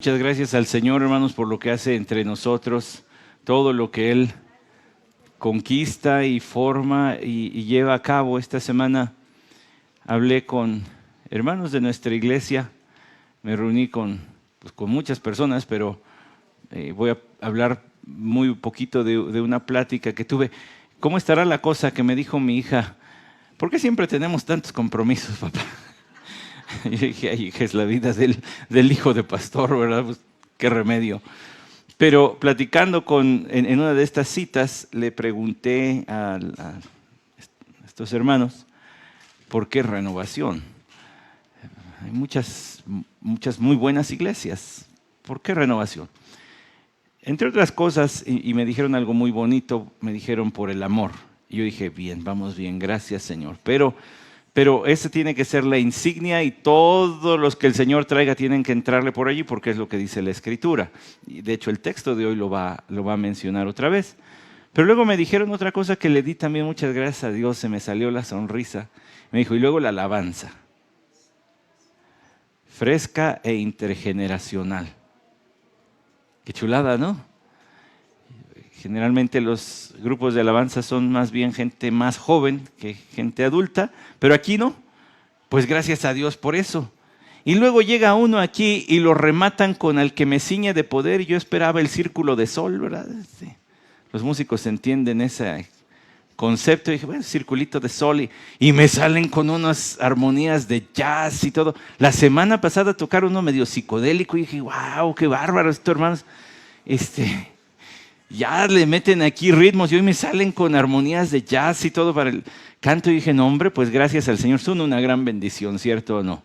Muchas gracias al Señor, hermanos, por lo que hace entre nosotros, todo lo que Él conquista y forma y lleva a cabo. Esta semana hablé con hermanos de nuestra iglesia, me reuní con muchas personas, pero voy a hablar muy poquito de una plática que tuve. ¿Cómo estará la cosa? Que me dijo mi hija, ¿por qué siempre tenemos tantos compromisos, papá? Y yo dije, ay, hija, es la vida del hijo de pastor, ¿verdad? Pues, qué remedio. Pero platicando en una de estas citas, le pregunté a estos hermanos, ¿por qué renovación? Hay muchas muy buenas iglesias. ¿Por qué renovación? Entre otras cosas, y me dijeron algo muy bonito, me dijeron por el amor. Y yo dije, bien, vamos bien, gracias Señor. Pero esa tiene que ser la insignia y todos los que el Señor traiga tienen que entrarle por allí porque es lo que dice la Escritura. Y de hecho el texto de hoy lo va a mencionar otra vez. Pero luego me dijeron otra cosa que le di también muchas gracias a Dios, se me salió la sonrisa. Me dijo, y luego la alabanza. Fresca e intergeneracional. Qué chulada, ¿no? Generalmente los grupos de alabanza son más bien gente más joven que gente adulta, pero aquí no. Pues gracias a Dios por eso. Y luego llega uno aquí y lo rematan con al que me ciñe de poder. Y yo esperaba el círculo de sol, ¿verdad? Los músicos entienden ese concepto. Y dije, bueno, circulito de sol. Y me salen con unas armonías de jazz y todo. La semana pasada tocaron uno medio psicodélico y dije, wow, qué bárbaro esto, hermanos. Ya le meten aquí ritmos y hoy me salen con armonías de jazz y todo para el canto. Y dije, no hombre, pues gracias al Señor, son una gran bendición, ¿cierto o no?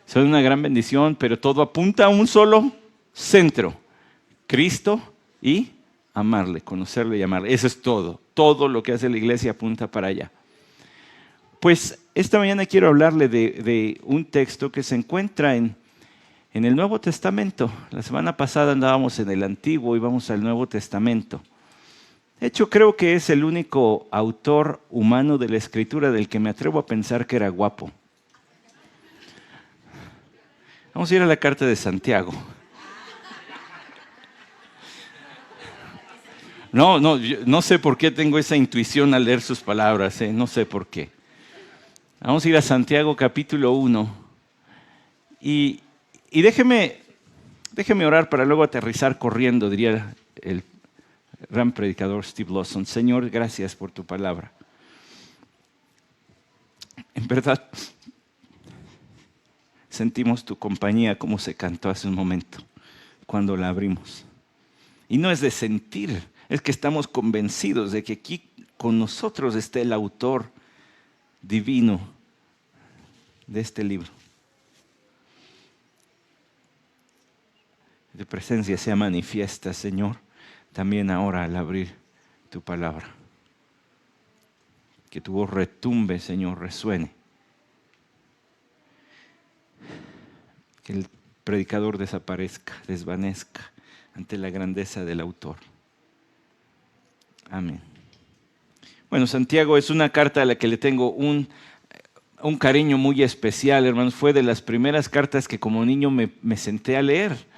Son una gran bendición, pero todo apunta a un solo centro, Cristo y amarle, conocerle y amarle. Eso es todo, todo lo que hace la iglesia apunta para allá. Pues esta mañana quiero hablarle de un texto que se encuentra en el Nuevo Testamento. La semana pasada andábamos en el Antiguo y vamos al Nuevo Testamento. De hecho, creo que es el único autor humano de la Escritura del que me atrevo a pensar que era guapo. Vamos a ir a la carta de Santiago. No sé por qué tengo esa intuición al leer sus palabras, no sé por qué. Vamos a ir a Santiago capítulo 1 y déjeme orar para luego aterrizar corriendo, diría el gran predicador Steve Lawson. Señor, gracias por tu palabra. En verdad, sentimos tu compañía como se cantó hace un momento, cuando la abrimos. Y no es de sentir, es que estamos convencidos de que aquí con nosotros está el autor divino de este libro. Tu presencia sea manifiesta, Señor, también ahora al abrir tu palabra. Que tu voz retumbe, Señor, resuene. Que el predicador desaparezca, desvanezca ante la grandeza del autor. Amén. Bueno, Santiago es una carta a la que le tengo un cariño muy especial, hermanos. Fue de las primeras cartas que como niño me senté a leer.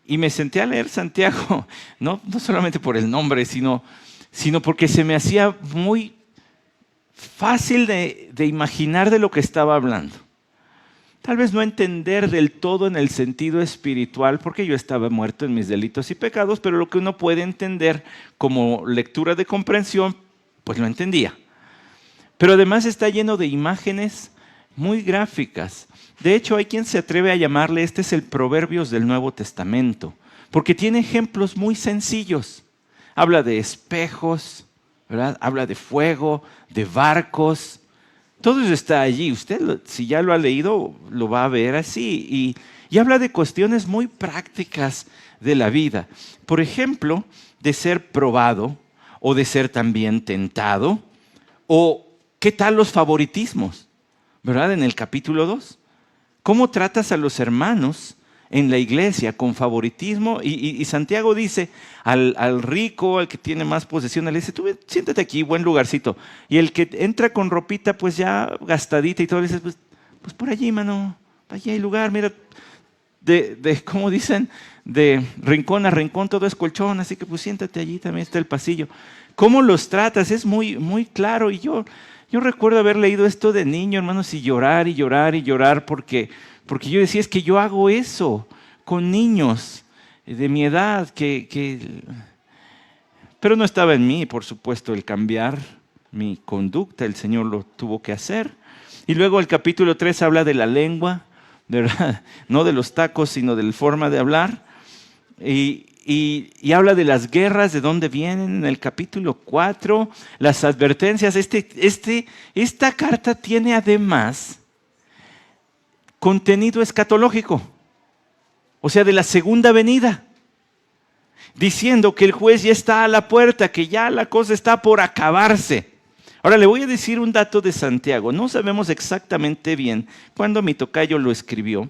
Y me senté a leer Santiago, no solamente por el nombre, sino porque se me hacía muy fácil de imaginar de lo que estaba hablando. Tal vez no entender del todo en el sentido espiritual, porque yo estaba muerto en mis delitos y pecados, pero lo que uno puede entender como lectura de comprensión, pues lo entendía. Pero además está lleno de imágenes muy gráficas. De hecho, hay quien se atreve a llamarle, este es el Proverbios del Nuevo Testamento, porque tiene ejemplos muy sencillos. Habla de espejos, ¿verdad? Habla de fuego, de barcos. Todo eso está allí. Usted, si ya lo ha leído, lo va a ver así. Y habla de cuestiones muy prácticas de la vida. Por ejemplo, de ser probado o de ser también tentado. O, ¿qué tal los favoritismos? ¿Verdad? En el capítulo 2. ¿Cómo tratas a los hermanos en la iglesia con favoritismo? Y Santiago dice al rico, al que tiene más posesión, le dice, tú siéntate aquí, buen lugarcito. Y el que entra con ropita pues ya gastadita y todo, le dice, pues por allí, mano, allí hay lugar, mira, ¿cómo dicen? De rincón a rincón, todo es colchón, así que pues siéntate allí, también está el pasillo. ¿Cómo los tratas? Es muy, muy claro. Y yo recuerdo haber leído esto de niño, hermanos, y llorar y llorar y llorar, porque yo decía, es que yo hago eso con niños de mi edad, pero no estaba en mí, por supuesto, el cambiar mi conducta, el Señor lo tuvo que hacer. Y luego el capítulo 3 habla de la lengua, ¿verdad? No de los tacos, sino de la forma de hablar. Y habla de las guerras, de dónde vienen. En el capítulo 4, las advertencias. Esta carta tiene además contenido escatológico, o sea, de la segunda venida, diciendo que el juez ya está a la puerta, que ya la cosa está por acabarse. Ahora le voy a decir un dato de Santiago. No sabemos exactamente bien cuándo mi tocayo lo escribió,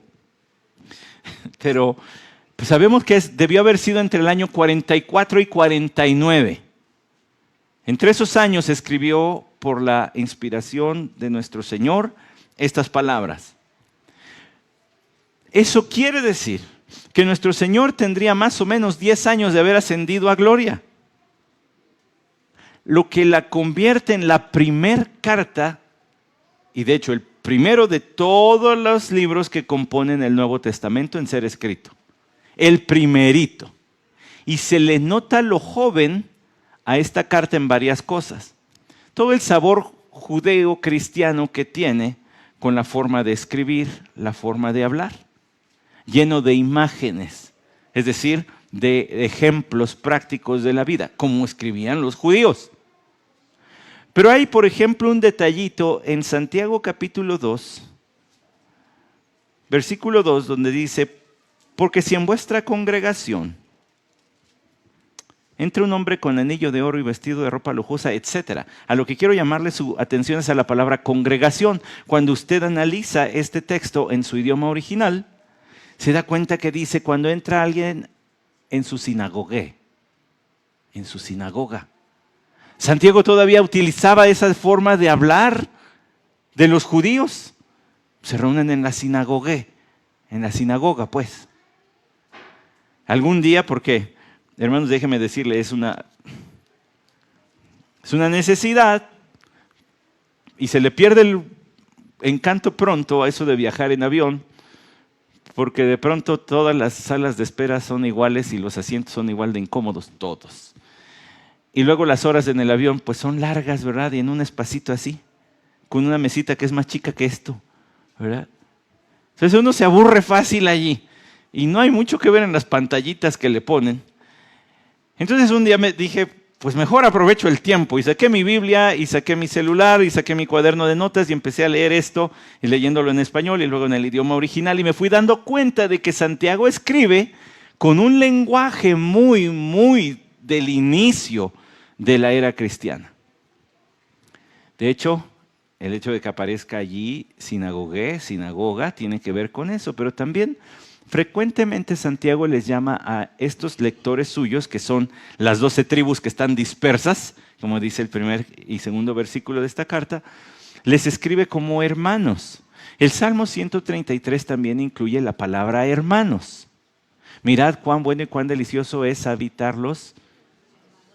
pero pues sabemos que debió haber sido entre el año 44 y 49. Entre esos años escribió por la inspiración de nuestro Señor estas palabras. Eso quiere decir que nuestro Señor tendría más o menos 10 años de haber ascendido a gloria, lo que la convierte en la primer carta, y de hecho el primero de todos los libros que componen el Nuevo Testamento en ser escrito. El primerito. Y se le nota lo joven a esta carta en varias cosas. Todo el sabor judeo cristiano que tiene con la forma de escribir, la forma de hablar, lleno de imágenes, es decir, de ejemplos prácticos de la vida, como escribían los judíos. Pero hay, por ejemplo, un detallito en Santiago capítulo 2, versículo 2, donde dice: porque si en vuestra congregación entra un hombre con anillo de oro y vestido de ropa lujosa, etc. A lo que quiero llamarle su atención es a la palabra congregación. Cuando usted analiza este texto en su idioma original, se da cuenta que dice cuando entra alguien en su sinagogue, en su sinagoga. Santiago todavía utilizaba esa forma de hablar de los judíos. Se reúnen en la sinagogue, en la sinagoga, pues. Algún día, porque, hermanos, déjenme decirle, es una necesidad y se le pierde el encanto pronto a eso de viajar en avión, porque de pronto todas las salas de espera son iguales y los asientos son igual de incómodos, todos. Y luego las horas en el avión pues son largas, ¿verdad? Y en un espacito así, con una mesita que es más chica que esto, ¿verdad? Entonces uno se aburre fácil allí y no hay mucho que ver en las pantallitas que le ponen. Entonces un día me dije, pues mejor aprovecho el tiempo, y saqué mi Biblia y saqué mi celular y saqué mi cuaderno de notas y empecé a leer esto, y leyéndolo en español y luego en el idioma original, y me fui dando cuenta de que Santiago escribe con un lenguaje muy, muy del inicio de la era cristiana. De hecho, el hecho de que aparezca allí sinagoga, tiene que ver con eso, pero también frecuentemente Santiago les llama a estos lectores suyos, que son las 12 tribus que están dispersas, como dice el primer y segundo versículo de esta carta, les escribe como hermanos. El Salmo 133 también incluye la palabra hermanos. Mirad cuán bueno y cuán delicioso es habitar los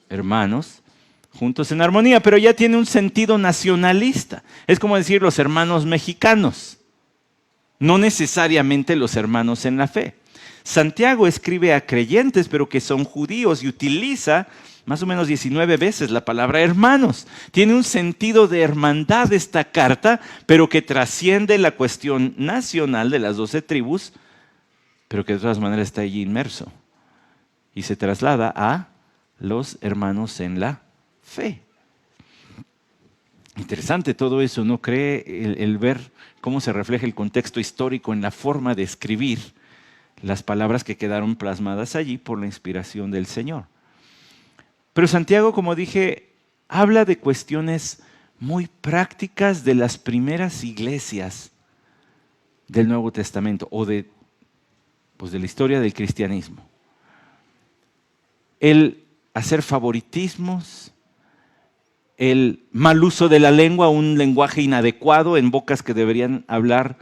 hermanos juntos en armonía, pero ya tiene un sentido nacionalista. Es como decir los hermanos mexicanos, no necesariamente los hermanos en la fe. Santiago escribe a creyentes, pero que son judíos, y utiliza más o menos 19 veces la palabra hermanos. Tiene un sentido de hermandad esta carta, pero que trasciende la cuestión nacional de las 12 tribus, pero que de todas maneras está allí inmerso. Y se traslada a los hermanos en la fe. Interesante todo eso, ¿no cree? El ver cómo se refleja el contexto histórico en la forma de escribir las palabras que quedaron plasmadas allí por la inspiración del Señor. Pero Santiago, como dije, habla de cuestiones muy prácticas de las primeras iglesias del Nuevo Testamento o de la historia del cristianismo. El hacer favoritismos, el mal uso de la lengua, un lenguaje inadecuado en bocas que deberían hablar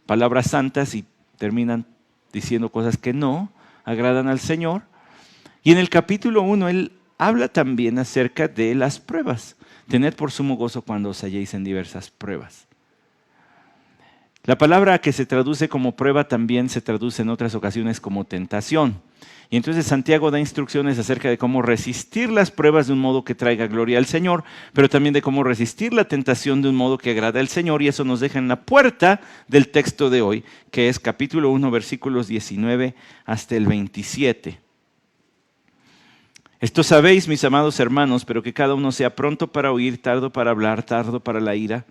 palabras santas y terminan diciendo cosas que no agradan al Señor. Y en el capítulo 1 él habla también acerca de las pruebas. Tened por sumo gozo cuando os halléis en diversas pruebas. La palabra que se traduce como prueba también se traduce en otras ocasiones como tentación. Y entonces Santiago da instrucciones acerca de cómo resistir las pruebas de un modo que traiga gloria al Señor, pero también de cómo resistir la tentación de un modo que agrade al Señor. Y eso nos deja en la puerta del texto de hoy, que es capítulo 1, versículos 19 hasta el 27. Esto sabéis, mis amados hermanos, pero que cada uno sea pronto para oír, tardo para hablar, tardo para la ira.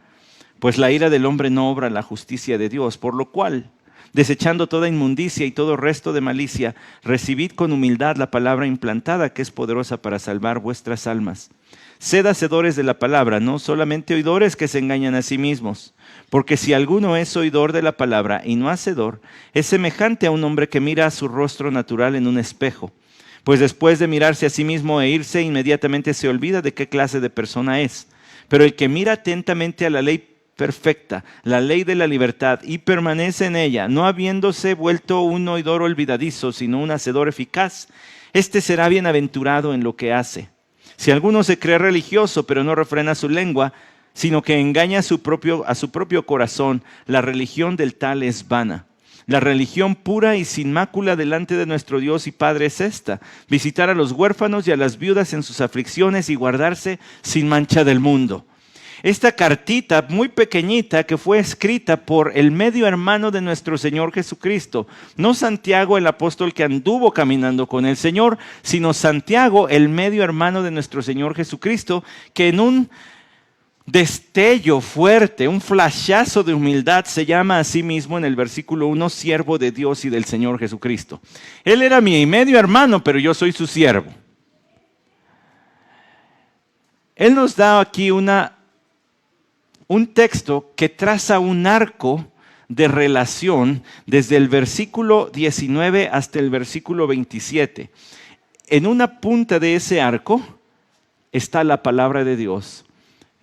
Pues la ira del hombre no obra la justicia de Dios, por lo cual, desechando toda inmundicia y todo resto de malicia, recibid con humildad la palabra implantada que es poderosa para salvar vuestras almas. Sed hacedores de la palabra, no solamente oidores que se engañan a sí mismos. Porque si alguno es oidor de la palabra y no hacedor, es semejante a un hombre que mira a su rostro natural en un espejo. Pues después de mirarse a sí mismo e irse, inmediatamente se olvida de qué clase de persona es. Pero el que mira atentamente a la ley perfecta, la ley de la libertad, y permanece en ella, no habiéndose vuelto un oidor olvidadizo, sino un hacedor eficaz, este será bienaventurado en lo que hace. Si alguno se cree religioso, pero no refrena su lengua, sino que engaña a su propio corazón, la religión del tal es vana. La religión pura y sin mácula delante de nuestro Dios y Padre es esta: visitar a los huérfanos y a las viudas en sus aflicciones y guardarse sin mancha del mundo. Esta cartita muy pequeñita que fue escrita por el medio hermano de nuestro Señor Jesucristo, no Santiago el apóstol que anduvo caminando con el Señor, sino Santiago el medio hermano de nuestro Señor Jesucristo, que en un destello fuerte, un flashazo de humildad, se llama a sí mismo en el versículo 1, siervo de Dios y del Señor Jesucristo. Él era mi medio hermano, pero yo soy su siervo. Él nos da aquí un texto que traza un arco de relación desde el versículo 19 hasta el versículo 27. En una punta de ese arco está la palabra de Dios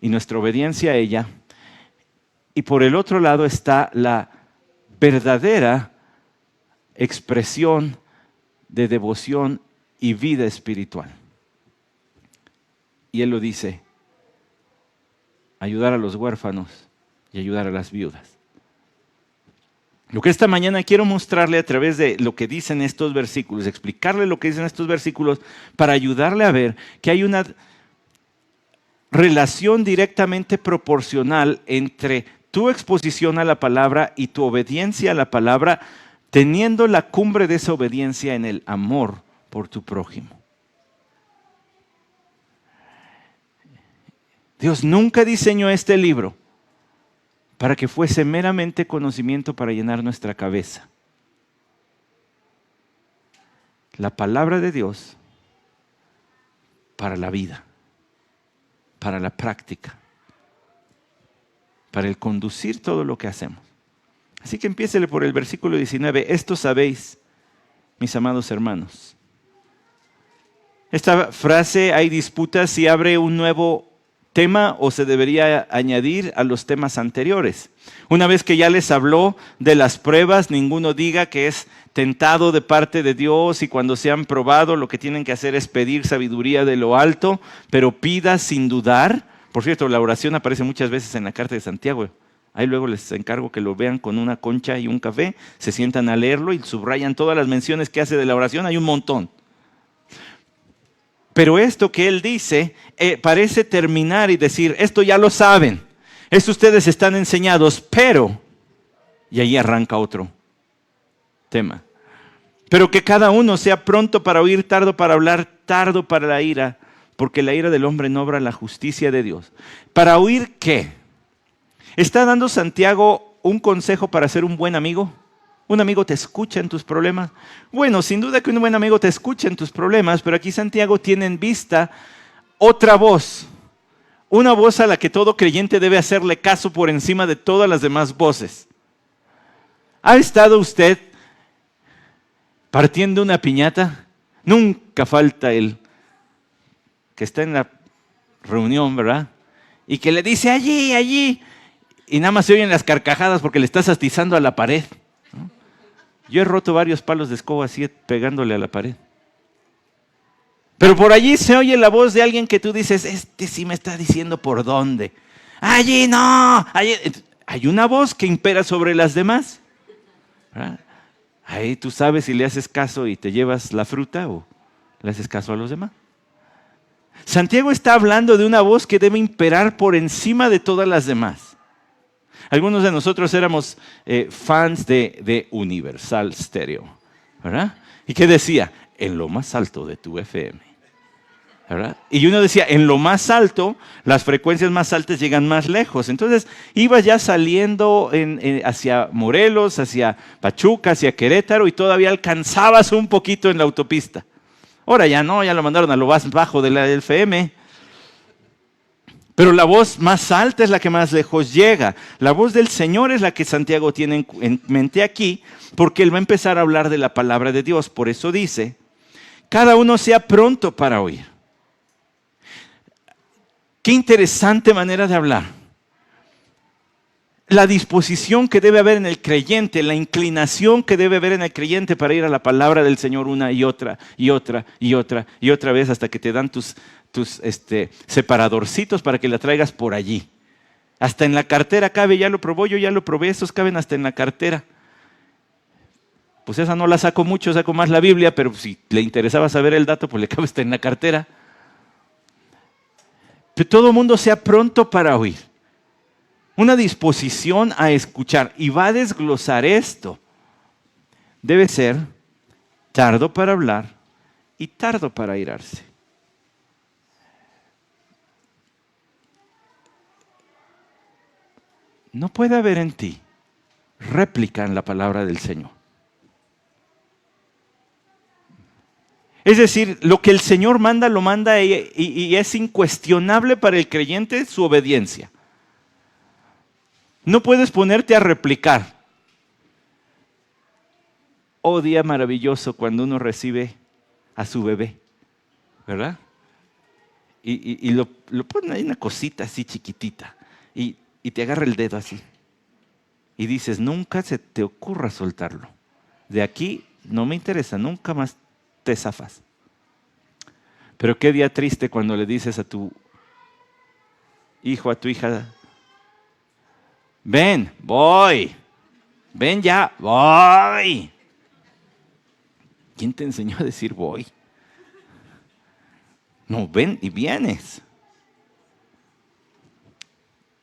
y nuestra obediencia a ella, y por el otro lado está la verdadera expresión de devoción y vida espiritual. Y él lo dice: ayudar a los huérfanos y ayudar a las viudas. Lo que esta mañana quiero mostrarle a través de lo que dicen estos versículos, explicarle lo que dicen estos versículos para ayudarle a ver que hay una relación directamente proporcional entre tu exposición a la palabra y tu obediencia a la palabra, teniendo la cumbre de esa obediencia en el amor por tu prójimo. Dios nunca diseñó este libro para que fuese meramente conocimiento para llenar nuestra cabeza. La palabra de Dios para la vida, para la práctica, para el conducir todo lo que hacemos. Así que empiécele por el versículo 19. Esto sabéis, mis amados hermanos. Esta frase, hay disputas si abre un nuevo tema o se debería añadir a los temas anteriores. Una vez que ya les habló de las pruebas, ninguno diga que es tentado de parte de Dios y cuando se han probado lo que tienen que hacer es pedir sabiduría de lo alto, pero pida sin dudar. Por cierto, la oración aparece muchas veces en la carta de Santiago. Ahí luego les encargo que lo vean con una concha y un café, se sientan a leerlo y subrayan todas las menciones que hace de la oración, hay un montón. Pero esto que él dice parece terminar y decir, esto ya lo saben, esto ustedes están enseñados, pero, y ahí arranca otro tema, pero que cada uno sea pronto para oír, tardo para hablar, tardo para la ira, porque la ira del hombre no obra la justicia de Dios. ¿Para oír qué? ¿Está dando Santiago un consejo para ser un buen amigo? ¿Un amigo te escucha en tus problemas? Bueno, sin duda que un buen amigo te escucha en tus problemas, pero aquí Santiago tiene en vista otra voz. Una voz a la que todo creyente debe hacerle caso por encima de todas las demás voces. ¿Ha estado usted partiendo una piñata? Nunca falta el que está en la reunión, ¿verdad? Y que le dice allí, y nada más se oyen las carcajadas porque le estás atizando a la pared. Yo he roto varios palos de escoba así pegándole a la pared. Pero por allí se oye la voz de alguien que tú dices, este sí me está diciendo por dónde. Allí no. Allí. Hay una voz que impera sobre las demás. ¿Verdad? Ahí tú sabes si le haces caso y te llevas la fruta o le haces caso a los demás. Santiago está hablando de una voz que debe imperar por encima de todas las demás. Algunos de nosotros éramos fans de Universal Stereo, ¿verdad? ¿Y qué decía? En lo más alto de tu FM, ¿verdad? Y uno decía, en lo más alto, las frecuencias más altas llegan más lejos. Entonces, ibas ya saliendo hacia Morelos, hacia Pachuca, hacia Querétaro, y todavía alcanzabas un poquito en la autopista. Ahora ya no, ya lo mandaron a lo más bajo de la FM. Pero la voz más alta es la que más lejos llega. La voz del Señor es la que Santiago tiene en mente aquí, porque él va a empezar a hablar de la palabra de Dios. Por eso dice, cada uno sea pronto para oír. Qué interesante manera de hablar. La disposición que debe haber en el creyente, la inclinación que debe haber en el creyente para ir a la palabra del Señor una y otra, y otra, y otra, y otra vez hasta que te dan tus separadorcitos para que la traigas por allí. Hasta en la cartera cabe, ya lo probó, yo ya lo probé, esos caben hasta en la cartera. Pues esa no la saco mucho, saco más la Biblia, pero si le interesaba saber el dato, pues le cabe hasta en la cartera. Que todo mundo sea pronto para oír. Una disposición a escuchar. Y va a desglosar esto. Debe ser tardo para hablar y tardo para airarse. No puede haber en ti réplica en la palabra del Señor. Es decir, lo que el Señor manda, lo manda y es incuestionable para el creyente su obediencia. No puedes ponerte a replicar. Oh, día maravilloso cuando uno recibe a su bebé, ¿verdad? Y lo pone ahí una cosita así chiquitita y te agarra el dedo así. Y dices, nunca se te ocurra soltarlo. De aquí no me interesa, nunca más te zafas. Pero qué día triste cuando le dices a tu hijo, a tu hija, ven, voy, ven ya, voy. ¿Quién te enseñó a decir voy? No, ven y vienes.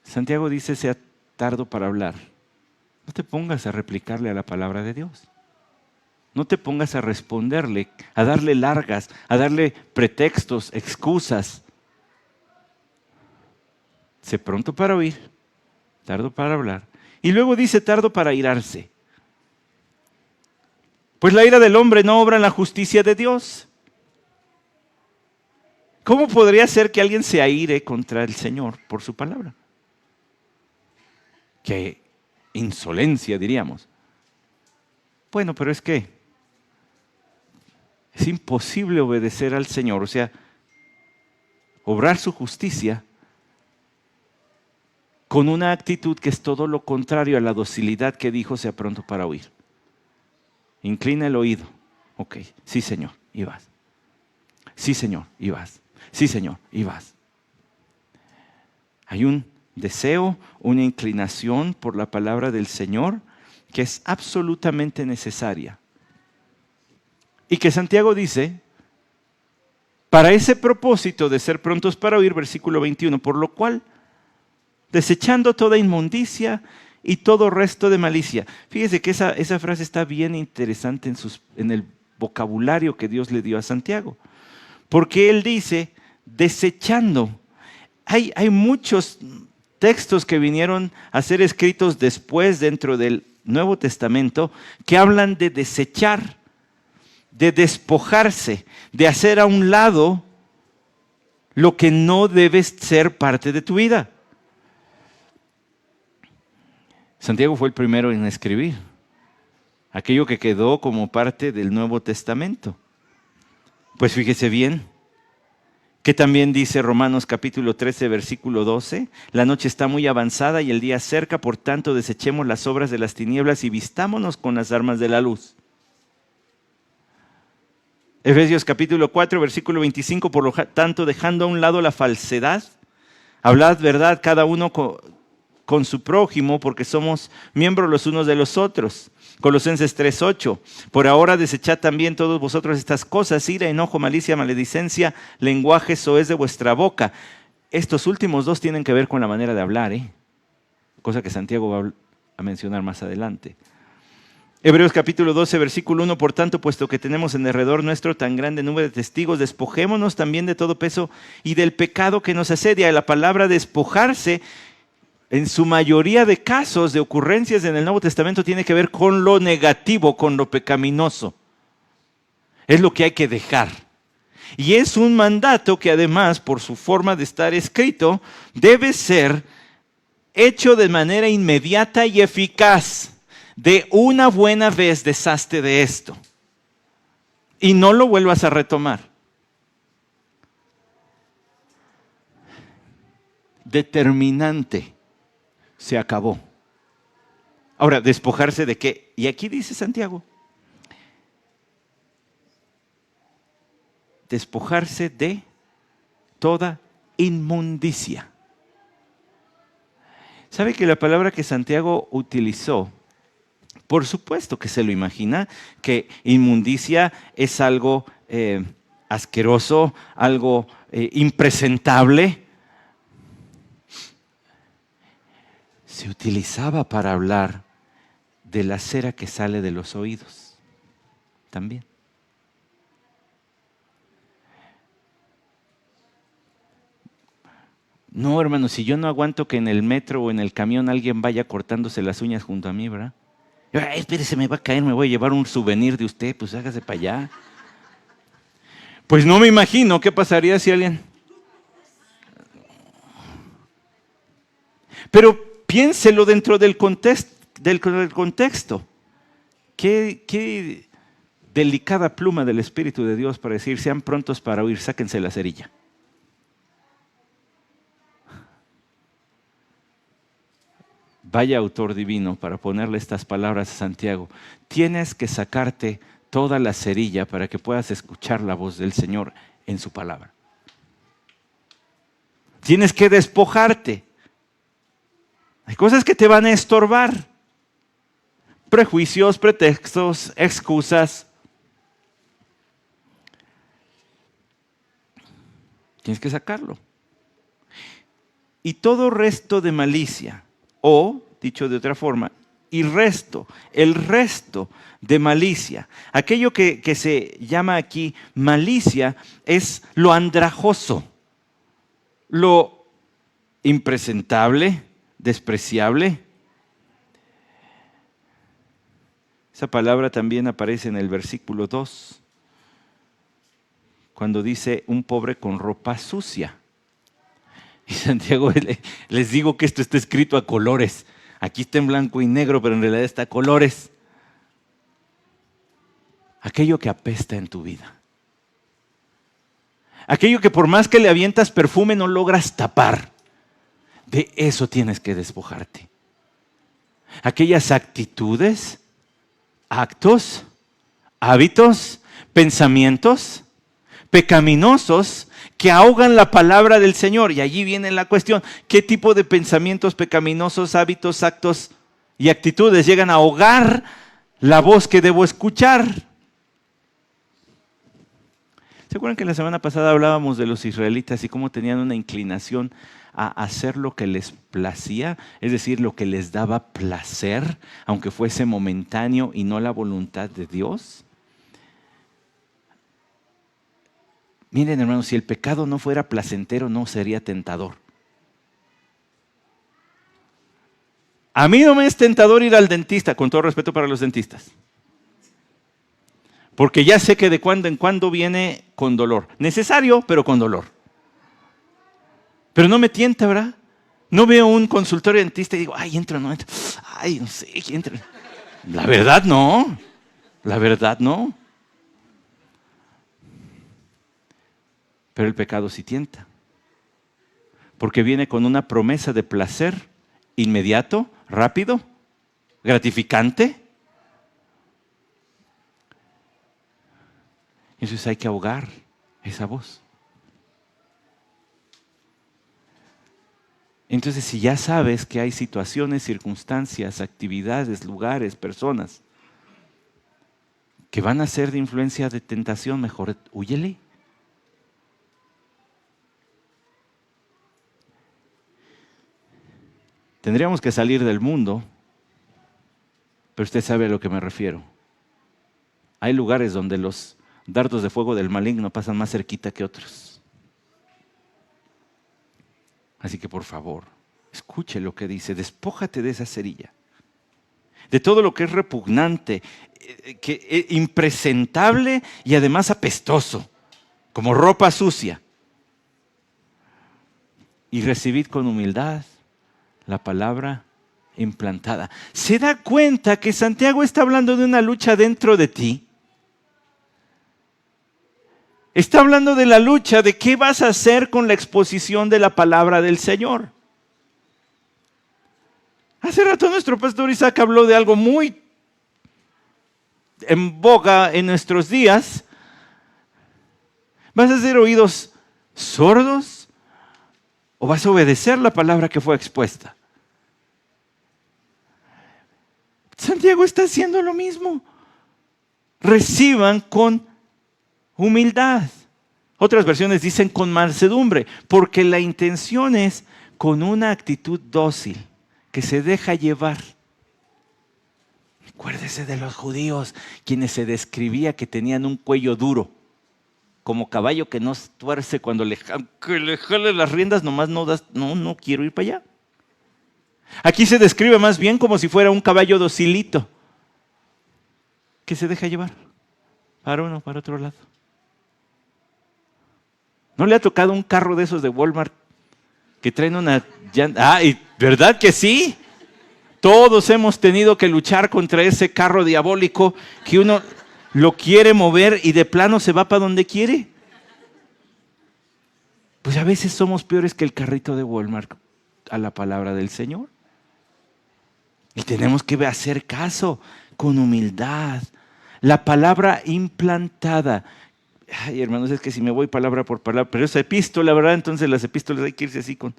Santiago dice, sea tardo para hablar. No te pongas a replicarle a la palabra de Dios. No te pongas a responderle, a darle largas, a darle pretextos, excusas. Sé pronto para oír, tardo para hablar. Y luego dice tardo para airarse. Pues la ira del hombre no obra en la justicia de Dios. ¿Cómo podría ser que alguien se aire contra el Señor por su palabra? Qué insolencia, diríamos. Bueno, pero es que es imposible obedecer al Señor, o sea, obrar su justicia con una actitud que es todo lo contrario a la docilidad que dijo sea pronto para oír. Inclina el oído. Ok, sí Señor, y vas. Sí Señor, y vas. Sí Señor, y vas. Hay un deseo, una inclinación por la palabra del Señor que es absolutamente necesaria. Y que Santiago dice, para ese propósito de ser prontos para oír, versículo 21, por lo cual, desechando toda inmundicia y todo resto de malicia. Fíjese que esa frase está bien interesante en el vocabulario que Dios le dio a Santiago. Porque él dice, desechando. Hay muchos textos que vinieron a ser escritos después dentro del Nuevo Testamento que hablan de desechar, de despojarse, de hacer a un lado lo que no debe ser parte de tu vida. Santiago fue el primero en escribir aquello que quedó como parte del Nuevo Testamento. Pues fíjese bien Que también dice Romanos capítulo 13, versículo 12, la noche está muy avanzada y el día cerca, por tanto desechemos las obras de las tinieblas y vistámonos con las armas de la luz. Efesios capítulo 4, versículo 25, por lo tanto dejando a un lado la falsedad, hablad verdad cada uno con su prójimo, porque somos miembros los unos de los otros. Colosenses 3:8, por ahora desechad también todos vosotros estas cosas, ira, enojo, malicia, maledicencia, lenguaje soez de vuestra boca. Estos últimos dos tienen que ver con la manera de hablar, cosa que Santiago va a mencionar más adelante. Hebreos capítulo 12, versículo 1, por tanto, puesto que tenemos en derredor nuestro tan grande número de testigos, despojémonos también de todo peso y del pecado que nos asedia. La palabra despojarse, en su mayoría de casos, de ocurrencias en el Nuevo Testamento, tiene que ver con lo negativo, con lo pecaminoso. Es lo que hay que dejar. Y es un mandato que además, por su forma de estar escrito, debe ser hecho de manera inmediata y eficaz. De una buena vez deshazte de esto. Y no lo vuelvas a retomar. Determinante. Se acabó. Ahora, ¿despojarse de qué? Y aquí dice Santiago. Despojarse de toda inmundicia. ¿Sabe que la palabra que Santiago utilizó, por supuesto que se lo imagina, que inmundicia es algo asqueroso, algo impresentable? Se utilizaba para hablar de la cera que sale de los oídos también. No, hermano, si yo no aguanto que en el metro o en el camión alguien vaya cortándose las uñas junto a mí, ¿verdad? Ay, espérese, me va a caer, me voy a llevar un souvenir de usted, pues hágase para allá. Pues no me imagino qué pasaría si alguien... Pero piénselo dentro del contexto. Qué delicada pluma del Espíritu de Dios para decir, sean prontos para oír, sáquense la cerilla. Vaya autor divino para ponerle estas palabras a Santiago. Tienes que sacarte toda la cerilla para que puedas escuchar la voz del Señor en su palabra. Tienes que despojarte. Hay cosas que te van a estorbar. Prejuicios, pretextos, excusas. Tienes que sacarlo. Y todo resto de malicia, o, dicho de otra forma, el resto de malicia. Aquello que se llama aquí malicia es lo andrajoso, lo impresentable, despreciable. Esa palabra también aparece en el versículo 2, cuando dice un pobre con ropa sucia. Y Santiago, les digo que esto está escrito a colores. Aquí está en blanco y negro, pero en realidad está a colores. Aquello que apesta en tu vida. Aquello que por más que le avientas perfume no logras tapar. De eso tienes que despojarte. Aquellas actitudes, actos, hábitos, pensamientos pecaminosos que ahogan la palabra del Señor. Y allí viene la cuestión, ¿qué tipo de pensamientos pecaminosos, hábitos, actos y actitudes llegan a ahogar la voz que debo escuchar? ¿Se acuerdan que la semana pasada hablábamos de los israelitas y cómo tenían una inclinación a hacer lo que les placía? Es decir, lo que les daba placer, aunque fuese momentáneo y no la voluntad de Dios. Miren, hermanos, si el pecado no fuera placentero, no sería tentador. A mí no me es tentador ir al dentista, con todo respeto para los dentistas. Porque ya sé que de cuando en cuando viene con dolor. Necesario, pero con dolor. Pero no me tienta, ¿verdad? No veo un consultorio de dentista y digo, ay, entro, no entro. Ay, no sé, entro. La verdad no. La verdad no. Pero el pecado sí tienta. Porque viene con una promesa de placer inmediato, rápido, gratificante. Entonces hay que ahogar esa voz. Entonces, si ya sabes que hay situaciones, circunstancias, actividades, lugares, personas que van a ser de influencia de tentación, mejor húyele. Tendríamos que salir del mundo, pero usted sabe a lo que me refiero. Hay lugares donde los dardos de fuego del maligno pasan más cerquita que otros. Así que por favor, escuche lo que dice, despójate de esa cerilla, de todo lo que es repugnante, impresentable y además apestoso, como ropa sucia. Y recibid con humildad la palabra implantada. ¿Se da cuenta que Santiago está hablando de una lucha dentro de ti? Está hablando de la lucha, de qué vas a hacer con la exposición de la palabra del Señor. Hace rato nuestro pastor Isaac habló de algo muy en boga en nuestros días. ¿Vas a hacer oídos sordos o vas a obedecer la palabra que fue expuesta? Santiago está haciendo lo mismo. Reciban con humildad. Otras versiones dicen con mansedumbre, porque la intención es con una actitud dócil, que se deja llevar. Acuérdese de los judíos, quienes se describía que tenían un cuello duro, como caballo que no tuerce cuando le jale las riendas, nomás no quiero ir para allá. Aquí se describe más bien como si fuera un caballo docilito, que se deja llevar para uno, para otro lado. ¿No le ha tocado un carro de esos de Walmart que traen una llanta? ¿Verdad que sí? Todos hemos tenido que luchar contra ese carro diabólico que uno lo quiere mover y de plano se va para donde quiere. Pues a veces somos peores que el carrito de Walmart a la palabra del Señor. Y tenemos que hacer caso con humildad. La palabra implantada. Ay, hermanos, es que si me voy palabra por palabra, pero esa epístola, ¿verdad? Entonces las epístolas hay que irse así con...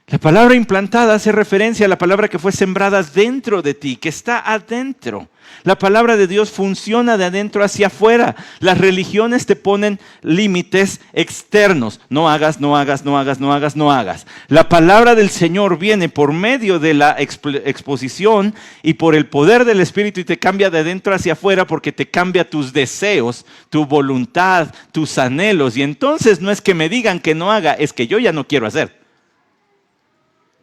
La palabra implantada hace referencia a la palabra que fue sembrada dentro de ti, que está adentro. La palabra de Dios funciona de adentro hacia afuera. Las religiones te ponen límites externos. No hagas, no hagas, no hagas, no hagas, no hagas. La palabra del Señor viene por medio de la exposición y por el poder del Espíritu y te cambia de adentro hacia afuera porque te cambia tus deseos, tu voluntad, tus anhelos. Y entonces no es que me digan que no haga, es que yo ya no quiero hacer.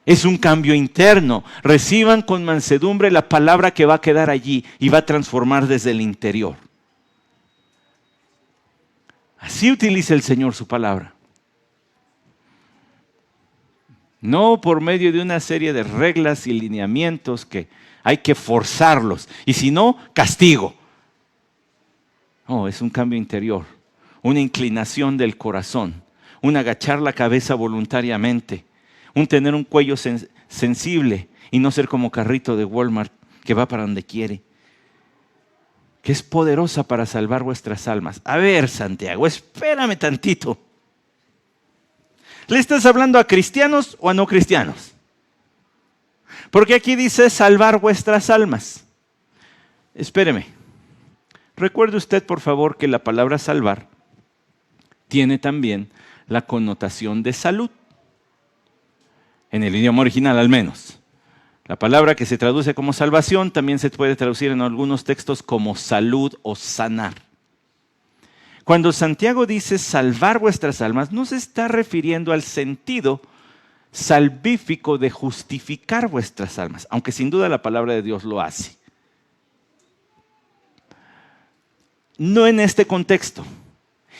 Es un cambio interno. Reciban con mansedumbre la palabra que va a quedar allí y va a transformar desde el interior. Así utiliza el Señor su palabra. No por medio de una serie de reglas y lineamientos que hay que forzarlos. Y si no, castigo. No, es un cambio interior. Una inclinación del corazón. Un agachar la cabeza voluntariamente. Un tener un cuello sensible y no ser como carrito de Walmart que va para donde quiere. Que es poderosa para salvar vuestras almas. A ver, Santiago, espérame tantito. ¿Le estás hablando a cristianos o a no cristianos? Porque aquí dice salvar vuestras almas. Espéreme. Recuerde usted, por favor, que la palabra salvar tiene también la connotación de salud. En el idioma original al menos. La palabra que se traduce como salvación también se puede traducir en algunos textos como salud o sanar. Cuando Santiago dice salvar vuestras almas, no se está refiriendo al sentido salvífico de justificar vuestras almas, aunque sin duda la palabra de Dios lo hace. No en este contexto.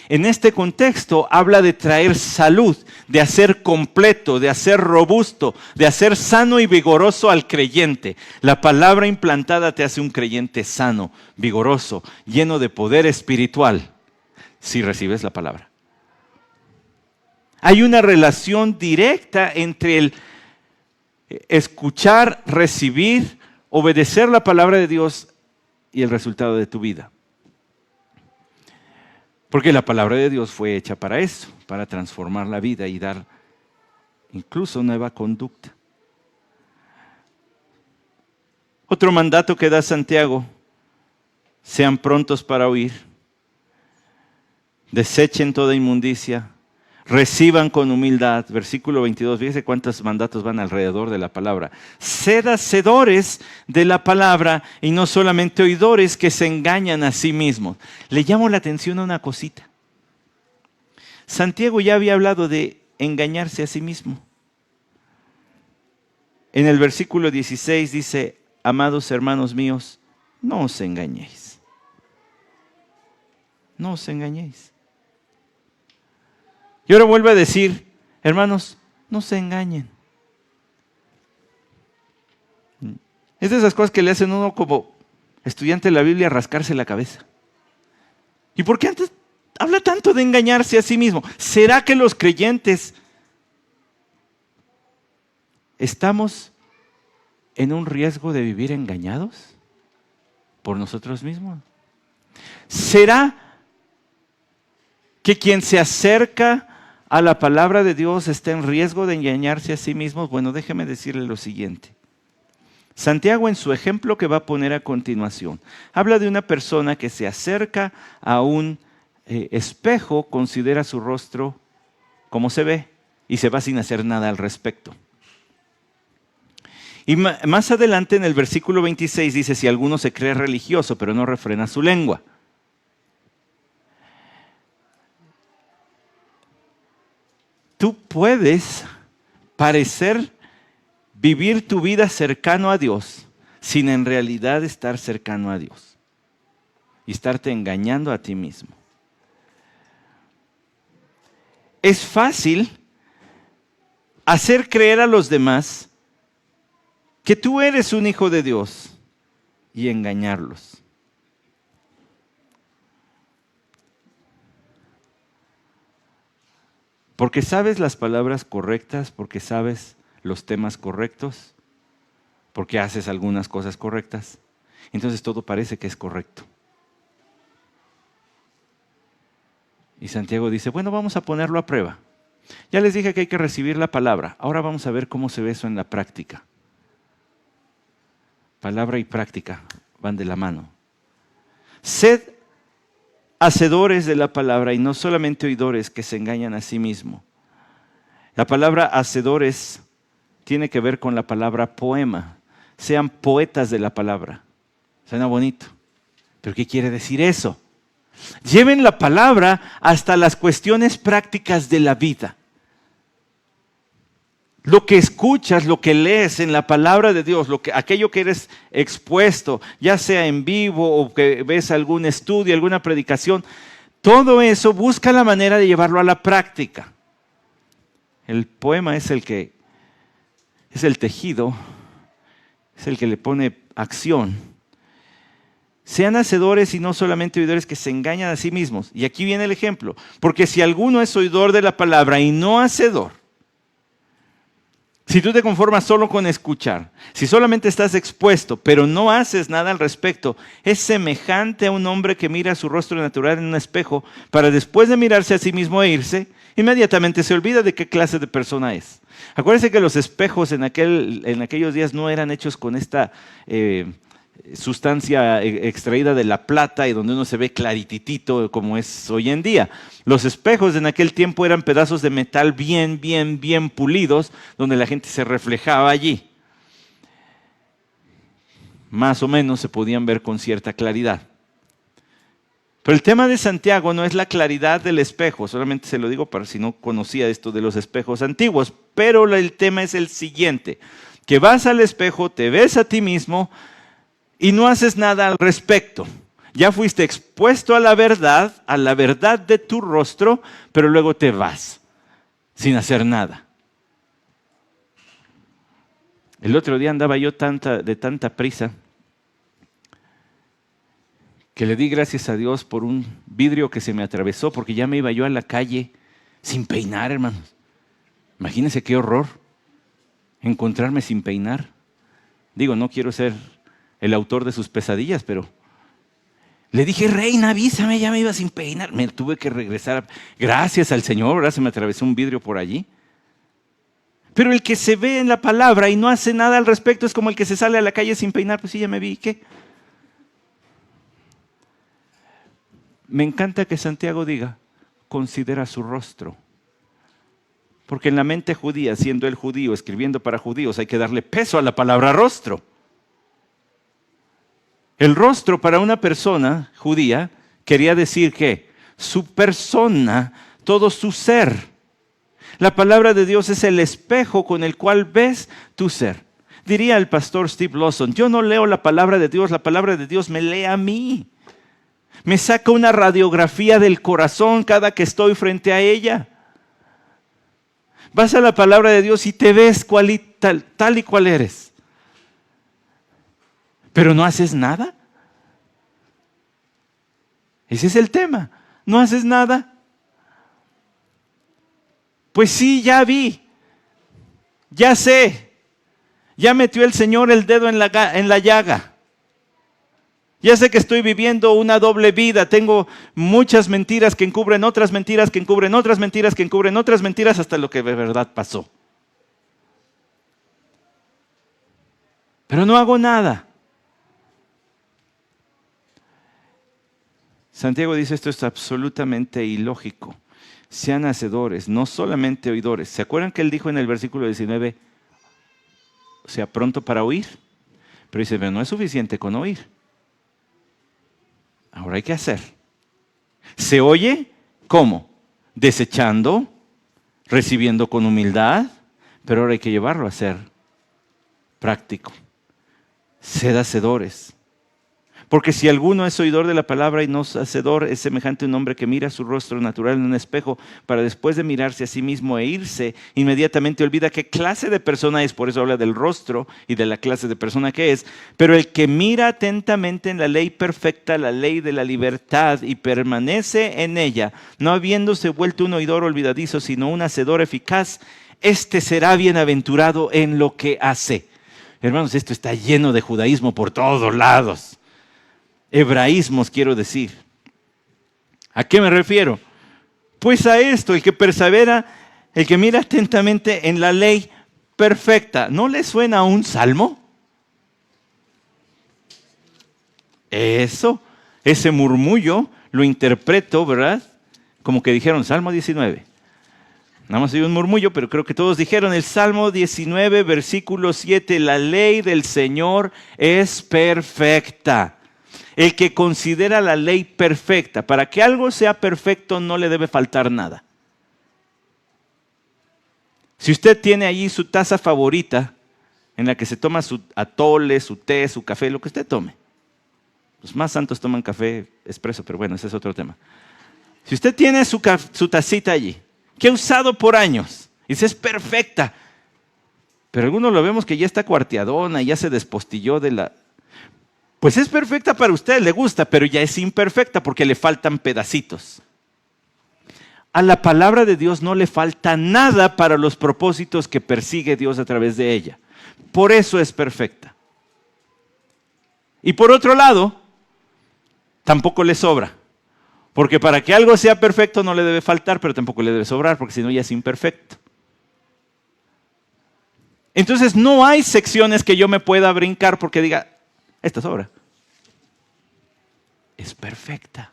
En este contexto habla de traer salud, de hacer completo, de hacer robusto, de hacer sano y vigoroso al creyente. La palabra implantada te hace un creyente sano, vigoroso, lleno de poder espiritual, si recibes la palabra. Hay una relación directa entre el escuchar, recibir, obedecer la palabra de Dios y el resultado de tu vida. Porque la palabra de Dios fue hecha para eso, para transformar la vida y dar incluso nueva conducta. Otro mandato que da Santiago: sean prontos para oír, desechen toda inmundicia, reciban con humildad. Versículo 22, fíjese cuántos mandatos van alrededor de la palabra. Sed hacedores de la palabra y no solamente oidores que se engañan a sí mismos. Le llamo la atención a una cosita. Santiago ya había hablado de engañarse a sí mismo. En el versículo 16 dice: amados hermanos míos, no os engañéis. No os engañéis. Y ahora vuelve a decir: hermanos, no se engañen. Es de esas cosas que le hacen a uno como estudiante de la Biblia rascarse la cabeza. ¿Y por qué antes habla tanto de engañarse a sí mismo? ¿Será que los creyentes estamos en un riesgo de vivir engañados por nosotros mismos? ¿Será que quien se acerca a la palabra de Dios está en riesgo de engañarse a sí mismo? Bueno, déjeme decirle lo siguiente. Santiago, en su ejemplo que va a poner a continuación, habla de una persona que se acerca a un espejo, considera su rostro como se ve y se va sin hacer nada al respecto. Y más adelante en el versículo 26 dice: si alguno se cree religioso pero no refrena su lengua. Tú puedes parecer vivir tu vida cercano a Dios sin en realidad estar cercano a Dios y estarte engañando a ti mismo. Es fácil hacer creer a los demás que tú eres un hijo de Dios y engañarlos. Porque sabes las palabras correctas, porque sabes los temas correctos, porque haces algunas cosas correctas, entonces todo parece que es correcto. Y Santiago dice: bueno, vamos a ponerlo a prueba. Ya les dije que hay que recibir la palabra. Ahora vamos a ver cómo se ve eso en la práctica. Palabra y práctica van de la mano. Sed hacedores de la palabra y no solamente oidores que se engañan a sí mismos. La palabra hacedores tiene que ver con la palabra poema. Sean poetas de la palabra. Suena bonito. ¿Pero qué quiere decir eso? Lleven la palabra hasta las cuestiones prácticas de la vida. Lo que escuchas, lo que lees en la palabra de Dios, aquello que eres expuesto, ya sea en vivo o que ves algún estudio, alguna predicación, todo eso busca la manera de llevarlo a la práctica. El poema es el tejido, es el que le pone acción. Sean hacedores y no solamente oidores que se engañan a sí mismos. Y aquí viene el ejemplo. Porque si alguno es oidor de la palabra y no hacedor, si tú te conformas solo con escuchar, si solamente estás expuesto, pero no haces nada al respecto, es semejante a un hombre que mira su rostro natural en un espejo para después de mirarse a sí mismo e irse, inmediatamente se olvida de qué clase de persona es. Acuérdense que los espejos en aquellos días no eran hechos con esta sustancia extraída de la plata y donde uno se ve clarititito como es hoy en día. Los espejos en aquel tiempo eran pedazos de metal bien pulidos, donde la gente se reflejaba allí. Más o menos se podían ver con cierta claridad. Pero el tema de Santiago no es la claridad del espejo, solamente se lo digo para si no conocía esto de los espejos antiguos, pero el tema es el siguiente, que vas al espejo, te ves a ti mismo y no haces nada al respecto. Ya fuiste expuesto a la verdad de tu rostro, pero luego te vas sin hacer nada. El otro día andaba yo de tanta prisa que le di gracias a Dios por un vidrio que se me atravesó porque ya me iba yo a la calle sin peinar, hermanos. Imagínense qué horror encontrarme sin peinar. Digo, no quiero ser el autor de sus pesadillas, pero le dije, reina, avísame, ya me iba sin peinar. Me tuve que regresar. Gracias al Señor, ahora se me atravesó un vidrio por allí. Pero el que se ve en la palabra y no hace nada al respecto es como el que se sale a la calle sin peinar. Pues sí, ya me vi, ¿qué? Me encanta que Santiago diga, considera su rostro. Porque en la mente judía, siendo él judío, escribiendo para judíos, hay que darle peso a la palabra rostro. El rostro para una persona judía quería decir que su persona, todo su ser. La palabra de Dios es el espejo con el cual ves tu ser. Diría el pastor Steve Lawson, yo no leo la palabra de Dios me lee a mí. Me saca una radiografía del corazón cada que estoy frente a ella. Vas a la palabra de Dios y te ves tal y cual eres. Pero no haces nada. Ese es el tema. No haces nada. Pues sí, ya vi. Ya sé. Ya metió el Señor el dedo en la llaga. Ya sé que estoy viviendo una doble vida. Tengo muchas mentiras que encubren otras mentiras, que encubren otras mentiras, que encubren otras mentiras, hasta lo que de verdad pasó. Pero no hago nada. Santiago dice, esto es absolutamente ilógico. Sean hacedores, no solamente oidores. ¿Se acuerdan que él dijo en el versículo 19, sea pronto para oír? Pero dice, pero no es suficiente con oír. Ahora hay que hacer. ¿Se oye? ¿Cómo? Desechando, recibiendo con humildad, pero ahora hay que llevarlo a ser práctico. Sed hacedores. Porque si alguno es oidor de la palabra y no es hacedor, es semejante a un hombre que mira su rostro natural en un espejo para después de mirarse a sí mismo e irse, inmediatamente olvida qué clase de persona es. Por eso habla del rostro y de la clase de persona que es. Pero el que mira atentamente en la ley perfecta, la ley de la libertad, y permanece en ella, no habiéndose vuelto un oidor olvidadizo, sino un hacedor eficaz, este será bienaventurado en lo que hace. Hermanos, esto está lleno de judaísmo por todos lados. Hebraísmos, quiero decir. ¿A qué me refiero? Pues a esto, el que persevera, el que mira atentamente en la ley perfecta. ¿No le suena a un salmo? Eso, ese murmullo lo interpreto, ¿verdad? Como que dijeron Salmo 19. Nada más hay un murmullo, pero creo que todos dijeron el Salmo 19, versículo 7. La ley del Señor es perfecta. El que considera la ley perfecta. Para que algo sea perfecto no le debe faltar nada. Si usted tiene allí su taza favorita en la que se toma su atole, su té, su café, lo que usted tome. Los más santos toman café expreso, pero bueno, ese es otro tema. Si usted tiene su tacita allí, que ha usado por años, y dice es perfecta, pero algunos lo vemos que ya está cuarteadona, ya se despostilló de la... Pues es perfecta para usted, le gusta, pero ya es imperfecta porque le faltan pedacitos. A la palabra de Dios no le falta nada para los propósitos que persigue Dios a través de ella. Por eso es perfecta. Y por otro lado, tampoco le sobra. Porque para que algo sea perfecto no le debe faltar, pero tampoco le debe sobrar, porque si no ya es imperfecto. Entonces no hay secciones que yo me pueda brincar porque diga, esta sobra. Es perfecta.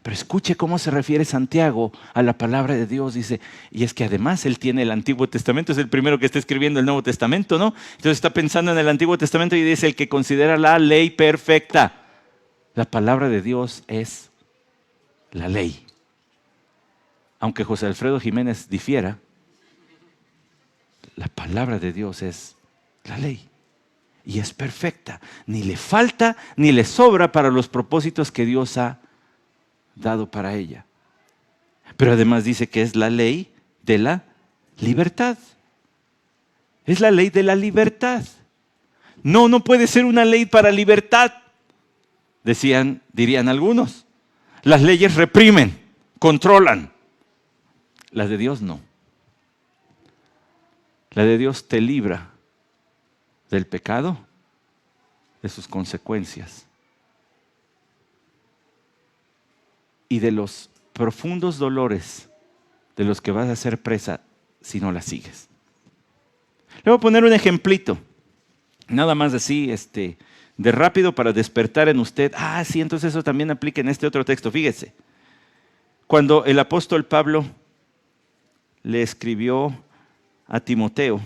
Pero escuche cómo se refiere Santiago a la palabra de Dios. Dice, y es que además él tiene el Antiguo Testamento, es el primero que está escribiendo el Nuevo Testamento, ¿no? Entonces está pensando en el Antiguo Testamento y dice, el que considera la ley perfecta. La palabra de Dios es la ley. Aunque José Alfredo Jiménez difiera, la palabra de Dios es la ley. Y es perfecta. Ni le falta ni le sobra para los propósitos que Dios ha dado para ella. Pero además dice que es la ley de la libertad. Es la ley de la libertad. No puede ser una ley para libertad. Dirían algunos. Las leyes reprimen, controlan. Las de Dios no. La de Dios te libra del pecado, de sus consecuencias y de los profundos dolores de los que vas a ser presa si no la sigues. Le voy a poner un ejemplito, nada más así, de rápido para despertar en usted. Sí, entonces eso también aplica en este otro texto. Fíjese, cuando el apóstol Pablo le escribió a Timoteo,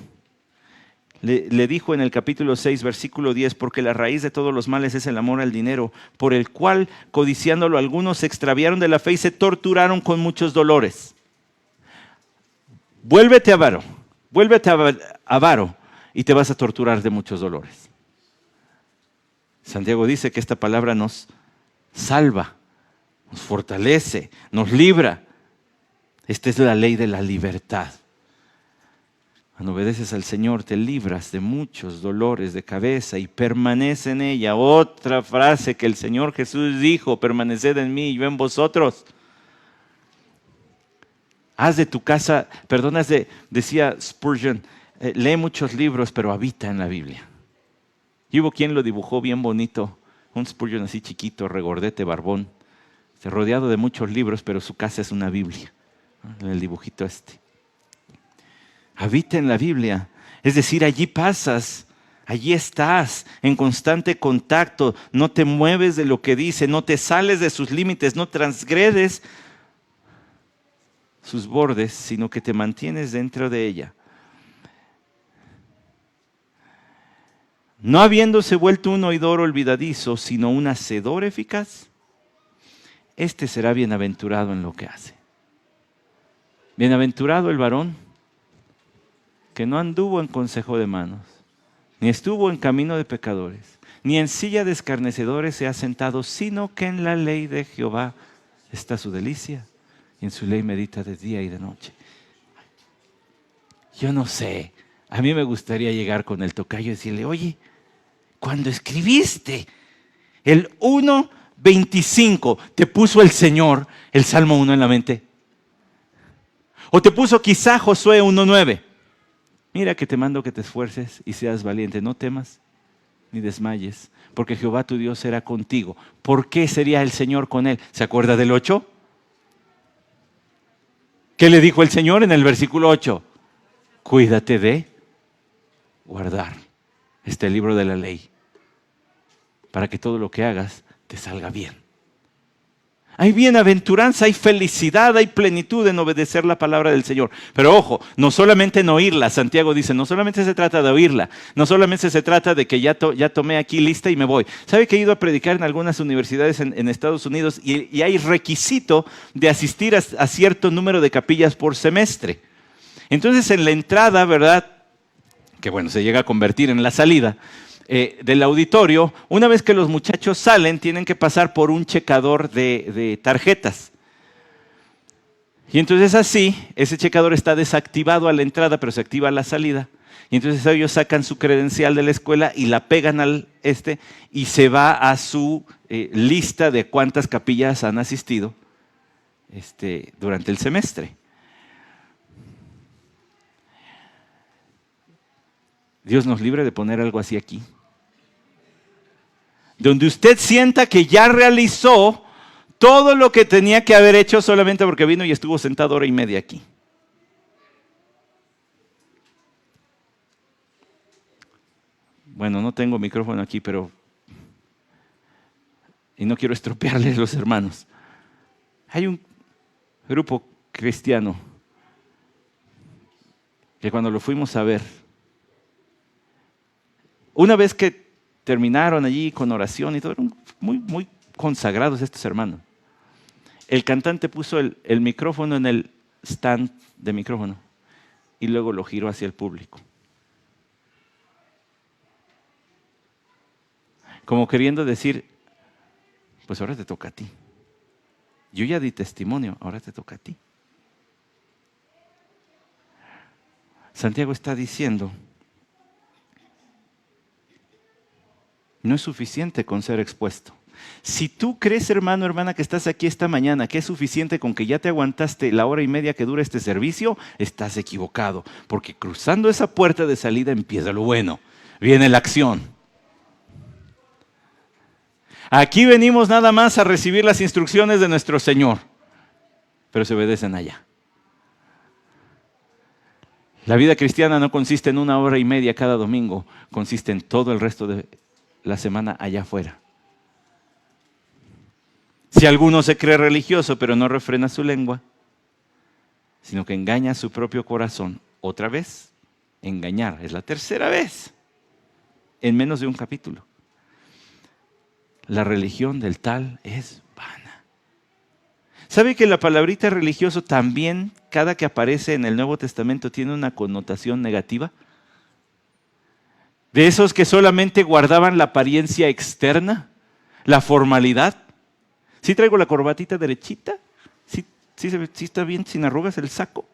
le dijo en el capítulo 6, versículo 10, porque la raíz de todos los males es el amor al dinero, por el cual, codiciándolo, algunos se extraviaron de la fe y se torturaron con muchos dolores. Vuélvete avaro y te vas a torturar de muchos dolores. Santiago dice que esta palabra nos salva, nos fortalece, nos libra. Esta es la ley de la libertad. Cuando obedeces al Señor te libras de muchos dolores de cabeza y permanece en ella. Otra frase que el Señor Jesús dijo: permaneced en mí y yo en vosotros. Decía Spurgeon, lee muchos libros pero habita en la Biblia. Y hubo quien lo dibujó bien bonito, un Spurgeon así chiquito, regordete, barbón, rodeado de muchos libros, pero su casa es una Biblia, ¿no? En el dibujito habita en la Biblia, es decir, allí pasas, allí estás en constante contacto, no te mueves de lo que dice, no te sales de sus límites, no transgredes sus bordes, sino que te mantienes dentro de ella. No habiéndose vuelto un oidor olvidadizo, sino un hacedor eficaz, este será bienaventurado en lo que hace. Bienaventurado el varón que no anduvo en consejo de manos, ni estuvo en camino de pecadores, ni en silla de escarnecedores se ha sentado, sino que en la ley de Jehová está su delicia, y en su ley medita de día y de noche. Yo no sé, a mí me gustaría llegar con el tocayo y decirle: oye, cuando escribiste el 1:25, ¿te puso el Señor el Salmo 1 en la mente? ¿O te puso quizá Josué 1:9? Mira que te mando que te esfuerces y seas valiente, no temas ni desmayes, porque Jehová tu Dios será contigo. ¿Por qué sería el Señor con él? ¿Se acuerda del 8? ¿Qué le dijo el Señor en el versículo 8? Cuídate de guardar este libro de la ley, para que todo lo que hagas te salga bien. Hay bienaventuranza, hay felicidad, hay plenitud en obedecer la palabra del Señor. Pero ojo, no solamente en oírla. Santiago dice, no solamente se trata de oírla, no solamente se trata de que ya tomé aquí lista y me voy. ¿Sabe que he ido a predicar en algunas universidades en Estados Unidos y hay requisito de asistir a cierto número de capillas por semestre? Entonces en la entrada, ¿verdad?, que bueno, se llega a convertir en la salida del auditorio, una vez que los muchachos salen, tienen que pasar por un checador de tarjetas. Y entonces así, ese checador está desactivado a la entrada, pero se activa a la salida. Y entonces ellos sacan su credencial de la escuela y la pegan al y se va a su lista de cuántas capillas han asistido durante el semestre. Dios nos libre de poner algo así aquí, donde usted sienta que ya realizó todo lo que tenía que haber hecho solamente porque vino y estuvo sentado 1:30 aquí. Bueno, no tengo micrófono aquí, y no quiero estropearles a los hermanos. Hay un grupo cristiano que cuando lo fuimos a ver, una vez que terminaron allí con oración y todo, eran muy, muy consagrados estos hermanos. El cantante puso el micrófono en el stand de micrófono y luego lo giró hacia el público, como queriendo decir, pues ahora te toca a ti. Yo ya di testimonio, ahora te toca a ti. Santiago está diciendo, no es suficiente con ser expuesto. Si tú crees, hermano, hermana, que estás aquí esta mañana, que es suficiente con que ya te aguantaste la hora y media que dura este servicio, estás equivocado. Porque cruzando esa puerta de salida empieza lo bueno. Viene la acción. Aquí venimos nada más a recibir las instrucciones de nuestro Señor, pero se obedecen allá. La vida cristiana no consiste en una hora y media cada domingo, consiste en todo el resto de la semana allá afuera. Si alguno se cree religioso pero no refrena su lengua, sino que engaña a su propio corazón, otra vez, engañar, es la tercera vez, en menos de un capítulo. La religión del tal es vana. ¿Sabe que la palabrita religioso también, cada que aparece en el Nuevo Testamento, tiene una connotación negativa? De esos que solamente guardaban la apariencia externa, la formalidad. ¿Sí traigo la corbatita derechita? ¿Sí está bien sin arrugas el saco?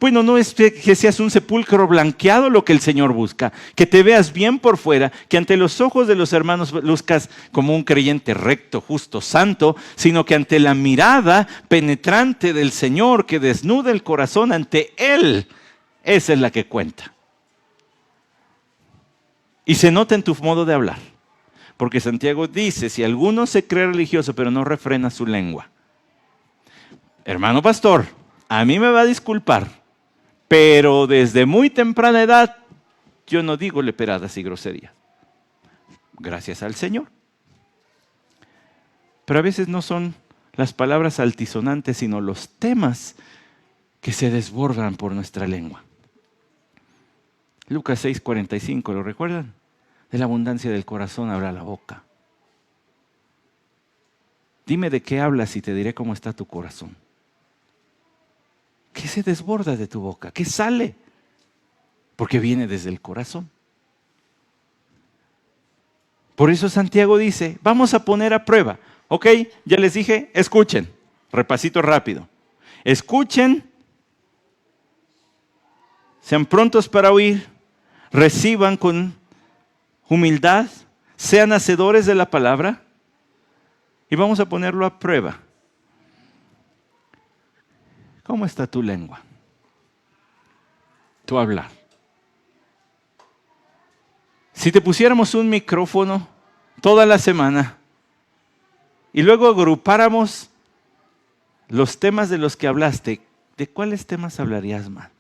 Bueno, no es que seas un sepulcro blanqueado lo que el Señor busca, que te veas bien por fuera, que ante los ojos de los hermanos luzcas como un creyente recto, justo, santo, sino que ante la mirada penetrante del Señor que desnuda el corazón ante Él, esa es la que cuenta. Y se nota en tu modo de hablar, porque Santiago dice, si alguno se cree religioso pero no refrena su lengua. Hermano pastor, a mí me va a disculpar, pero desde muy temprana edad yo no digo leperadas y groserías. Gracias al Señor. Pero a veces no son las palabras altisonantes, sino los temas que se desbordan por nuestra lengua. Lucas 6:45, ¿lo recuerdan? De la abundancia del corazón habla la boca. Dime de qué hablas y te diré cómo está tu corazón. ¿Qué se desborda de tu boca? ¿Qué sale? Porque viene desde el corazón. Por eso Santiago dice, vamos a poner a prueba. Ok, ya les dije, escuchen. Repasito rápido. Escuchen, sean prontos para oír, reciban con humildad, sean hacedores de la palabra y vamos a ponerlo a prueba. ¿Cómo está tu lengua? Tu hablar. Si te pusiéramos un micrófono toda la semana y luego agrupáramos los temas de los que hablaste, ¿de cuáles temas hablarías más?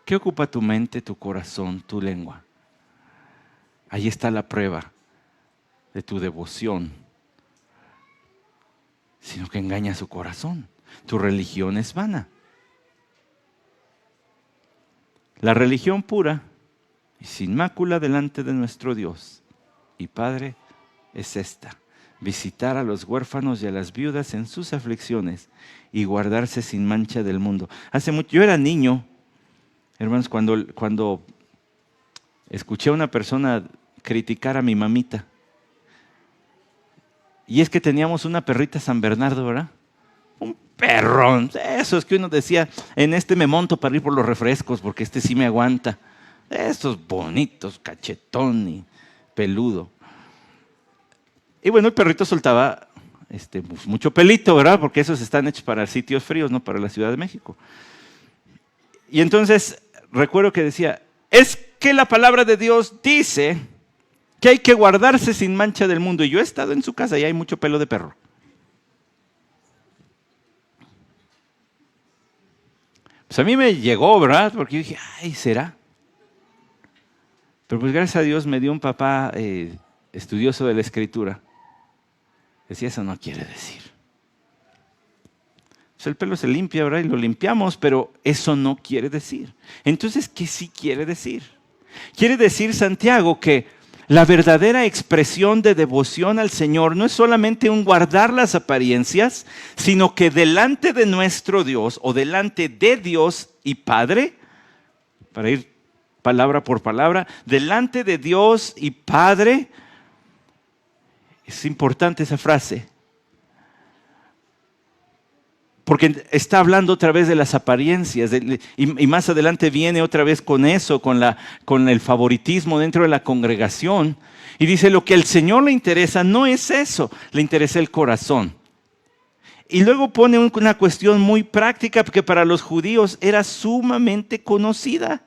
¿Qué ocupa tu mente, tu corazón, tu lengua? Ahí está la prueba de tu devoción, sino que engaña su corazón. Tu religión es vana. La religión pura y sin mácula delante de nuestro Dios y Padre es esta: visitar a los huérfanos y a las viudas en sus aflicciones y guardarse sin mancha del mundo. Hace mucho, yo era niño, hermanos, cuando escuché a una persona criticar a mi mamita. Y es que teníamos una perrita San Bernardo, ¿verdad? Un perrón. Eso es que uno decía, en este me monto para ir por los refrescos, porque este sí me aguanta. Estos bonitos, cachetón y peludo. Y bueno, el perrito soltaba pues, mucho pelito, ¿verdad? Porque esos están hechos para sitios fríos, no para la Ciudad de México. Y entonces recuerdo que decía, es que la palabra de Dios dice que hay que guardarse sin mancha del mundo. Y yo he estado en su casa y hay mucho pelo de perro. Pues a mí me llegó, ¿verdad? Porque yo dije, ay, ¿será? Pero pues gracias a Dios me dio un papá estudioso de la Escritura. Decía, eso no quiere decir. Pues el pelo se limpia, ¿verdad? Y lo limpiamos, pero eso no quiere decir. Entonces, ¿qué sí quiere decir? Quiere decir, Santiago, que la verdadera expresión de devoción al Señor no es solamente un guardar las apariencias, sino que delante de nuestro Dios o delante de Dios y Padre, para ir palabra por palabra, delante de Dios y Padre, es importante esa frase, Porque está hablando otra vez de las apariencias, y más adelante viene otra vez con eso, con el favoritismo dentro de la congregación. Y dice, lo que al Señor le interesa no es eso, le interesa el corazón. Y luego pone una cuestión muy práctica que para los judíos era sumamente conocida.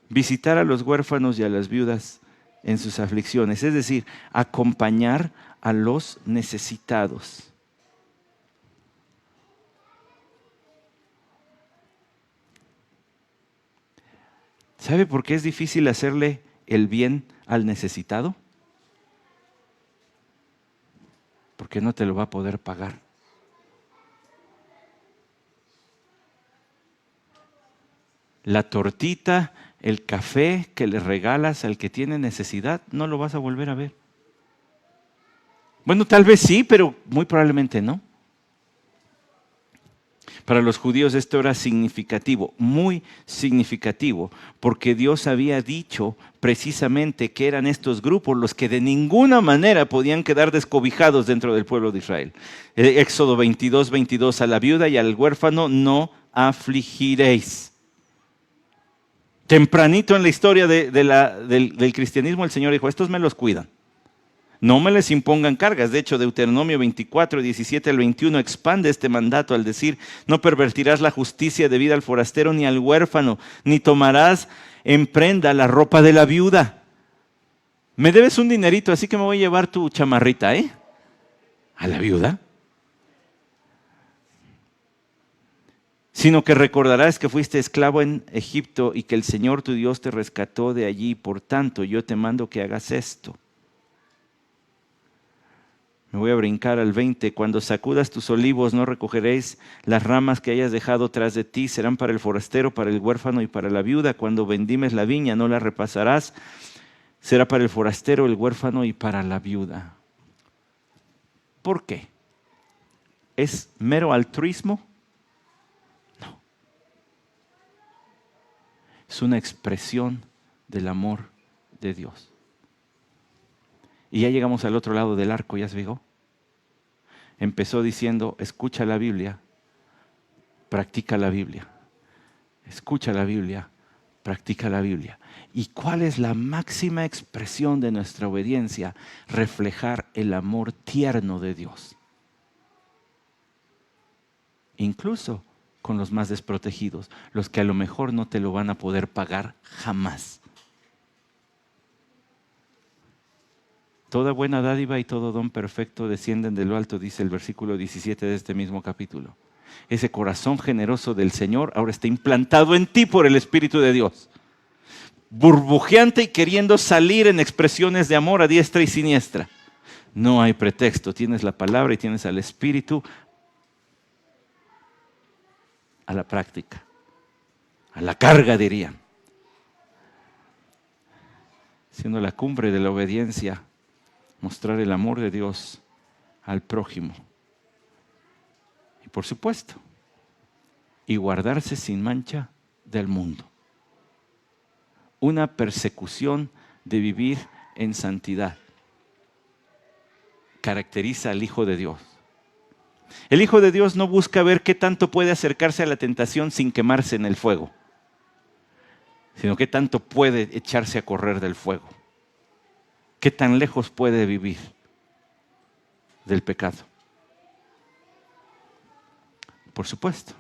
Visitar a los huérfanos y a las viudas en sus aflicciones, es decir, acompañar a los necesitados. ¿Sabe por qué es difícil hacerle el bien al necesitado? Porque no te lo va a poder pagar. La tortita, el café que le regalas al que tiene necesidad, no lo vas a volver a ver. Bueno, tal vez sí, pero muy probablemente no. Para los judíos esto era significativo, muy significativo, porque Dios había dicho precisamente que eran estos grupos los que de ninguna manera podían quedar descobijados dentro del pueblo de Israel. Éxodo 22, 22, a la viuda y al huérfano no afligiréis. Tempranito en la historia del cristianismo el Señor dijo, estos me los cuidan. No me les impongan cargas. De hecho, Deuteronomio 24, 17 al 21 expande este mandato al decir, no pervertirás la justicia debida al forastero ni al huérfano, ni tomarás en prenda la ropa de la viuda. Me debes un dinerito, así que me voy a llevar tu chamarrita, ¿eh? ¿A la viuda? Sino que recordarás que fuiste esclavo en Egipto y que el Señor tu Dios te rescató de allí. Por tanto, yo te mando que hagas esto. Me voy a brincar al 20. Cuando sacudas tus olivos, no recogeréis las ramas que hayas dejado tras de ti. Serán para el forastero, para el huérfano y para la viuda. Cuando vendimes la viña, no la repasarás. Será para el forastero, el huérfano y para la viuda. ¿Por qué? ¿Es mero altruismo? No. Es una expresión del amor de Dios. Y ya llegamos al otro lado del arco, ¿ya se fijó? Empezó diciendo, escucha la Biblia, practica la Biblia. Escucha la Biblia, practica la Biblia. ¿Y cuál es la máxima expresión de nuestra obediencia? Reflejar el amor tierno de Dios. Incluso con los más desprotegidos, los que a lo mejor no te lo van a poder pagar jamás. Toda buena dádiva y todo don perfecto descienden de lo alto, dice el versículo 17 de este mismo capítulo. Ese corazón generoso del Señor ahora está implantado en ti por el Espíritu de Dios. Burbujeante y queriendo salir en expresiones de amor a diestra y siniestra. No hay pretexto, tienes la palabra y tienes al Espíritu a la práctica, a la carga dirían. Siendo la cumbre de la obediencia, mostrar el amor de Dios al prójimo. Y por supuesto, y guardarse sin mancha del mundo. Una persecución de vivir en santidad caracteriza al Hijo de Dios. El Hijo de Dios no busca ver qué tanto puede acercarse a la tentación sin quemarse en el fuego, sino qué tanto puede echarse a correr del fuego. ¿Qué tan lejos puede vivir del pecado? Por supuesto,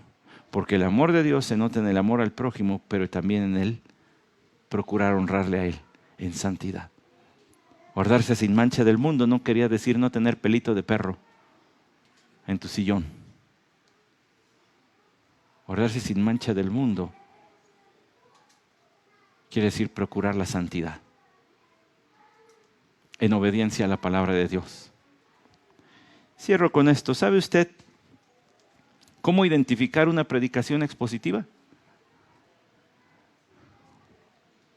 porque el amor de Dios se nota en el amor al prójimo, pero también en el procurar honrarle a Él en santidad. Guardarse sin mancha del mundo no quería decir no tener pelito de perro en tu sillón. Guardarse sin mancha del mundo quiere decir procurar la santidad en obediencia a la palabra de Dios. Cierro con esto. ¿Sabe usted cómo identificar una predicación expositiva?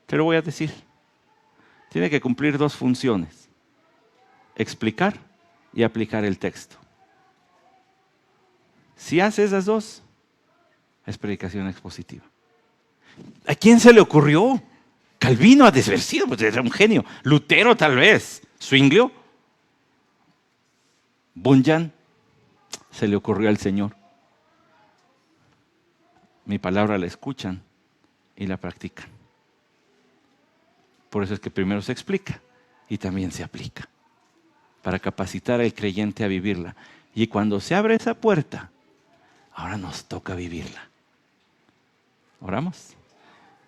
Te lo voy a decir. Tiene que cumplir dos funciones: explicar y aplicar el texto. Si hace esas dos, es predicación expositiva. ¿A quién se le ocurrió? Calvino ha de haber sido, pues era un genio. Lutero tal vez. Zwinglio. Bunyan, se le ocurrió al Señor. Mi palabra la escuchan y la practican. Por eso es que primero se explica y también se aplica, para capacitar al creyente a vivirla. Y cuando se abre esa puerta, ahora nos toca vivirla. ¿Oramos?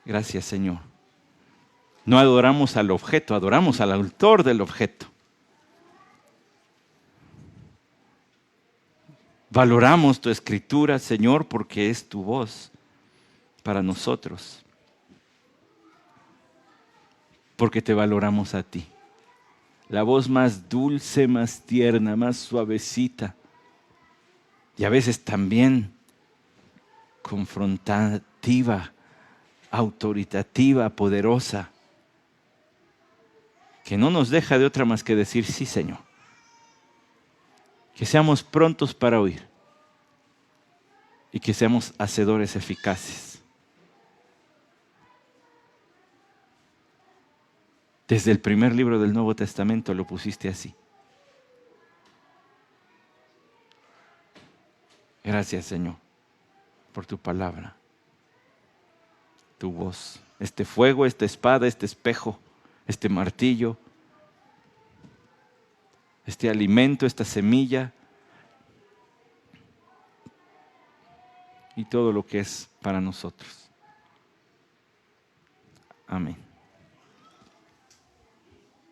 Gracias, Señor. No adoramos al objeto, adoramos al autor del objeto. Valoramos tu escritura, Señor, porque es tu voz para nosotros. Porque te valoramos a ti. La voz más dulce, más tierna, más suavecita. Y a veces también confrontativa, autoritativa, poderosa. Que no nos deja de otra más que decir sí, Señor. Que seamos prontos para oír. Y que seamos hacedores eficaces. Desde el primer libro del Nuevo Testamento lo pusiste así. Gracias, Señor, por tu palabra, tu voz. Este fuego, esta espada, este espejo, este martillo, este alimento, esta semilla y todo lo que es para nosotros. Amén.